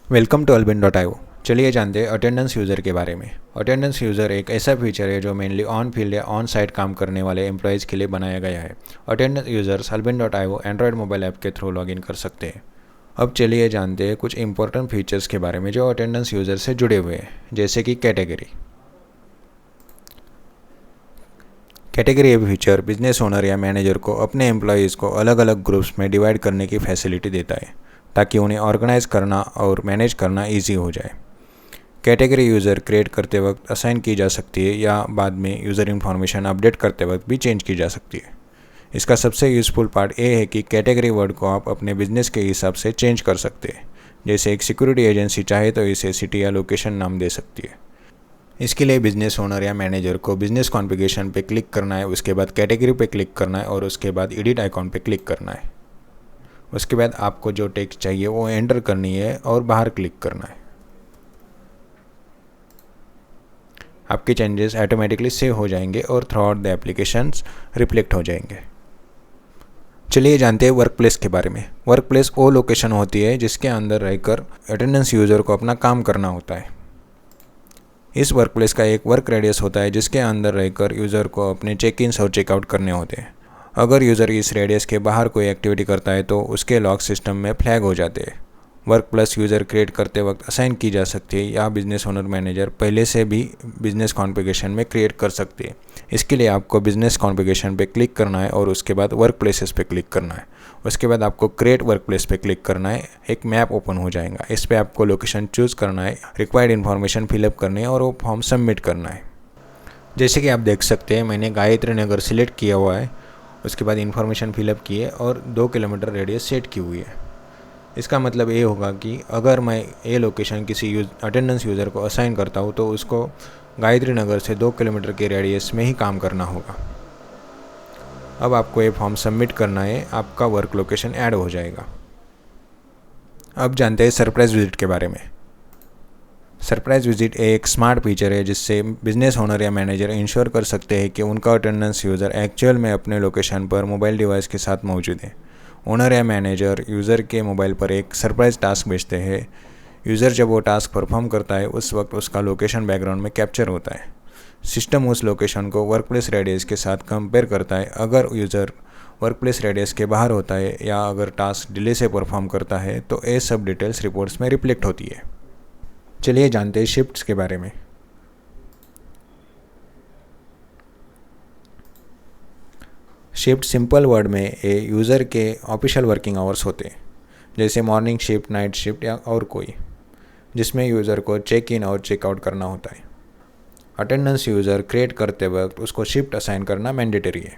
Welcome to albin.io। चलिए जानते हैं अटेंडेंस यूज़र के बारे में। अटेंडेंस यूज़र एक ऐसा फीचर है जो मेनली ऑन फील्ड या ऑन साइट काम करने वाले एम्प्लॉयज़ के लिए बनाया गया है। Attendance users albin.io Android mobile app के थ्रू लॉगिन कर सकते हैं। अब चलिए जानते हैं कुछ इंपॉर्टेंट फीचर्स के बारे में जो अटेंडेंस यूज़र से जुड़े हुए हैं, जैसे कि category. Category feature business owner या मैनेजर को अपने एम्प्लॉयज़ को अलग अलग ग्रुप्स में डिवाइड करने की फैसिलिटी देता है, ताकि उन्हें ऑर्गेनाइज करना और मैनेज करना इजी हो जाए। कैटेगरी यूज़र क्रिएट करते वक्त असाइन की जा सकती है या बाद में यूज़र इन्फॉर्मेशन अपडेट करते वक्त भी चेंज की जा सकती है। इसका सबसे यूज़फुल पार्ट ये है कि कैटेगरी वर्ड को आप अपने बिजनेस के हिसाब से चेंज कर सकते हैं। जैसे एक सिक्योरिटी एजेंसी चाहे तो इसे सिटी या लोकेशन नाम दे सकती है। इसके लिए बिजनेस ओनर या मैनेजर को बिजनेस कॉन्फ़िगरेशन पे क्लिक करना है, उसके बाद कैटेगरी पे क्लिक करना है और उसके बाद एडिट आइकॉन पे क्लिक करना है। उसके बाद आपको जो टेक्स्ट चाहिए वो एंटर करनी है और बाहर क्लिक करना है। आपके चेंजेस ऑटोमेटिकली सेव हो जाएंगे और through out the applications reflect हो जाएंगे। चलिए जानते हैं वर्क प्लेस के बारे में। वर्क प्लेस वो लोकेशन होती है जिसके अंदर रहकर अटेंडेंस यूज़र को अपना काम करना होता है। इस वर्क प्लेस का एक वर्क रेडियस होता है जिसके अंदर रहकर यूज़र को अपने चेक इन और चेकआउट करने होते हैं। अगर यूज़र इस रेडियस के बाहर कोई एक्टिविटी करता है तो उसके लॉग सिस्टम में फ्लैग हो जाते हैं। वर्क प्लेस यूज़र क्रिएट करते वक्त असाइन की जा सकती है या बिजनेस ओनर मैनेजर पहले से भी बिजनेस कॉन्फ़िगरेशन में क्रिएट कर सकते हैं। इसके लिए आपको बिजनेस कॉन्फ़िगरेशन पे क्लिक करना है और उसके बाद वर्क प्लेसेस पे क्लिक करना है। उसके बाद आपको क्रिएट वर्क प्लेस पे क्लिक करना है, एक मैप ओपन हो जाएगा। इस पर आपको लोकेशन चूज़ करना है, रिक्वायर्ड इन्फॉर्मेशन फिलअप करनी है और वो फॉर्म सबमिट करना है। जैसे कि आप देख सकते हैं मैंने गायत्री नगर सिलेक्ट किया हुआ है। उसके बाद इन्फॉर्मेशन फिलअप की है और 2 किलोमीटर रेडियस सेट की हुई है। इसका मतलब ये होगा कि अगर मैं ये लोकेशन किसी अटेंडेंस यूज़र को असाइन करता हूँ तो उसको गायत्री नगर से 2 किलोमीटर के रेडियस में ही काम करना होगा। अब आपको ये फॉर्म सबमिट करना है, आपका वर्क लोकेशन ऐड हो जाएगा। अब जानते हैं सरप्राइज विजिट के बारे में। सरप्राइज विजिट एक स्मार्ट फीचर है जिससे बिजनेस ओनर या मैनेजर इंश्योर कर सकते हैं कि उनका अटेंडेंस यूज़र एक्चुअल में अपने लोकेशन पर मोबाइल डिवाइस के साथ मौजूद है। ओनर या मैनेजर यूज़र के मोबाइल पर एक सरप्राइज टास्क भेजते हैं। यूज़र जब वो टास्क परफॉर्म करता है उस वक्त उसका लोकेशन बैकग्राउंड में कैप्चर होता है। सिस्टम उस लोकेशन को वर्कप्लेस रेडियस के साथ कंपेयर करता है। अगर यूज़र वर्कप्लेस रेडियस के बाहर होता है या अगर टास्क डिले से परफॉर्म करता है तो ये सब डिटेल्स रिपोर्ट्स में रिफ्लेक्ट होती है। चलिए जानते हैं शिफ्ट्स के बारे में। शिफ्ट सिंपल वर्ड में ये यूज़र के ऑफिशियल वर्किंग आवर्स होते हैं, जैसे मॉर्निंग शिफ्ट, नाइट शिफ्ट या और कोई, जिसमें यूज़र को चेक इन और चेकआउट करना होता है। अटेंडेंस यूज़र क्रिएट करते वक्त उसको शिफ्ट असाइन करना मैंडेटरी है।